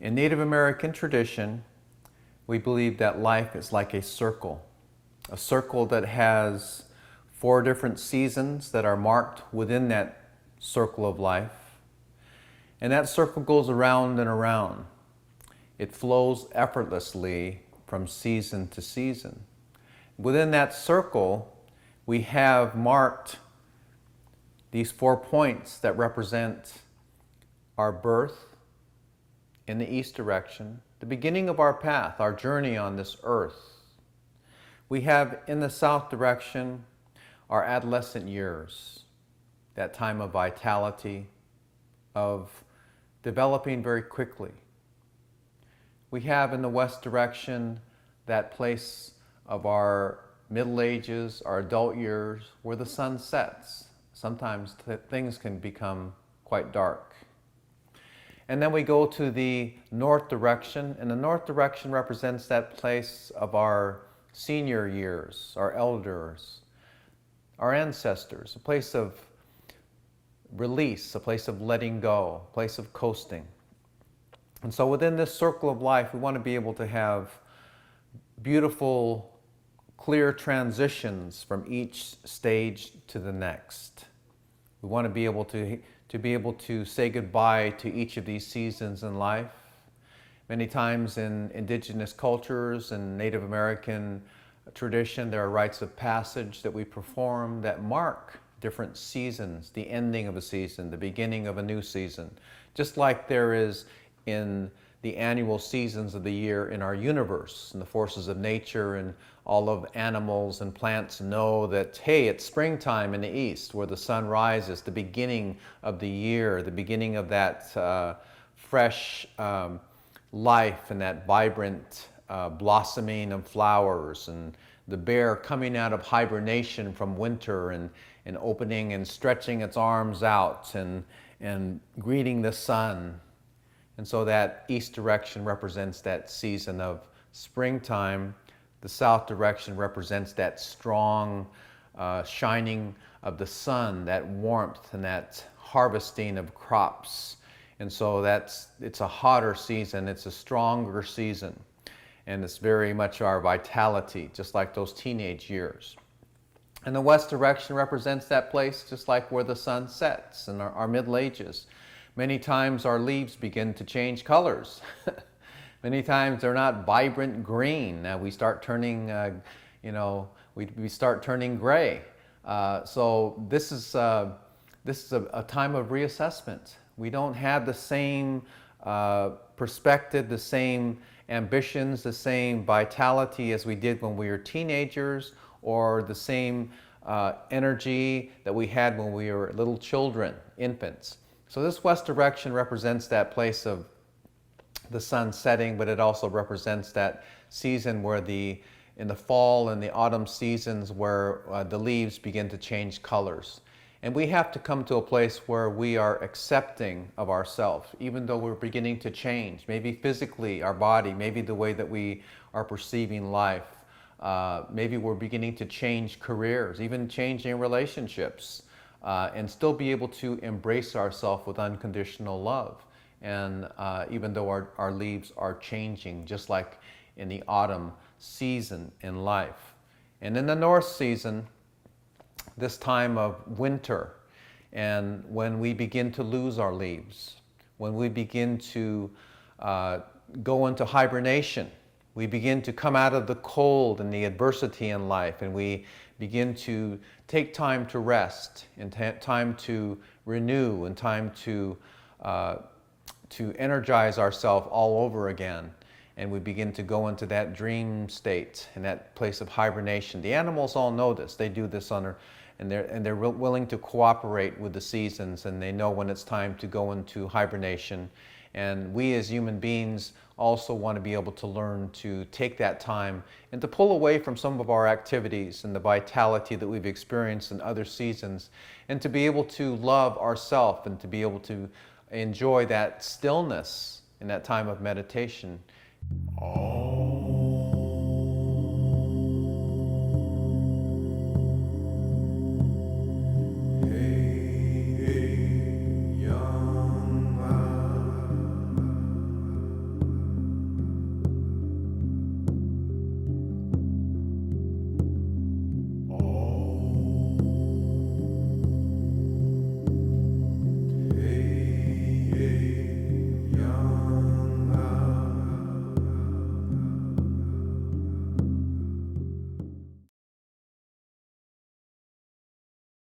In Native American tradition, we believe that life is like a circle that has 4 different seasons that are marked within that circle of life. And that circle goes around and around. It flows effortlessly from season to season. Within that circle, we have marked these 4 points that represent our birth in the east direction, the beginning of our path, our journey on this earth. We have in the south direction our adolescent years, that time of vitality, of developing very quickly. We have in the west direction that place of our middle ages, our adult years, where the sun sets. Sometimes things can become quite dark. And then we go to the north direction, and the north direction represents that place of our senior years, our elders, our ancestors, a place of release, a place of letting go, a place of coasting. And so within this circle of life, we want to be able to have beautiful, clear transitions from each stage to the next. We want to be able to say goodbye to each of these seasons in life. Many times in indigenous cultures and Native American tradition, there are rites of passage that we perform that mark different seasons, the ending of a season, the beginning of a new season. Just like there is in the annual seasons of the year in our universe, and the forces of nature, and all of animals and plants know that, hey, it's springtime in the east where the sun rises, the beginning of the year, the beginning of that fresh life and that vibrant blossoming of flowers, and the bear coming out of hibernation from winter and opening and stretching its arms out and greeting the sun. And so that east direction represents that season of springtime. The south direction represents that strong shining of the sun, that warmth and that harvesting of crops. And so it's a hotter season, it's a stronger season. And it's very much our vitality, just like those teenage years. And the west direction represents that place just like where the sun sets in our middle ages. Many times our leaves begin to change colors. Many times they're not vibrant green. We start turning, we start turning gray. So this is a time of reassessment. We don't have the same perspective, the same ambitions, the same vitality as we did when we were teenagers, or the same energy that we had when we were little children, infants. So this west direction represents that place of the sun setting, but it also represents that season where in the fall and the autumn seasons where the leaves begin to change colors. And we have to come to a place where we are accepting of ourselves, even though we're beginning to change, maybe physically, our body, maybe the way that we are perceiving life. Maybe we're beginning to change careers, even changing relationships, and still be able to embrace ourselves with unconditional love. And even though our leaves are changing, just like in the autumn season in life. And in the north season, this time of winter, and when we begin to lose our leaves, when we begin to go into hibernation, we begin to come out of the cold and the adversity in life, and we begin to take time to rest, and time to renew, and time to energize ourselves all over again. And we begin to go into that dream state and that place of hibernation. The animals all know this. They do this and they're willing to cooperate with the seasons, and they know when it's time to go into hibernation. And we as human beings also want to be able to learn to take that time and to pull away from some of our activities and the vitality that we've experienced in other seasons, and to be able to love ourselves and to be able to enjoy that stillness in that time of meditation. Oh.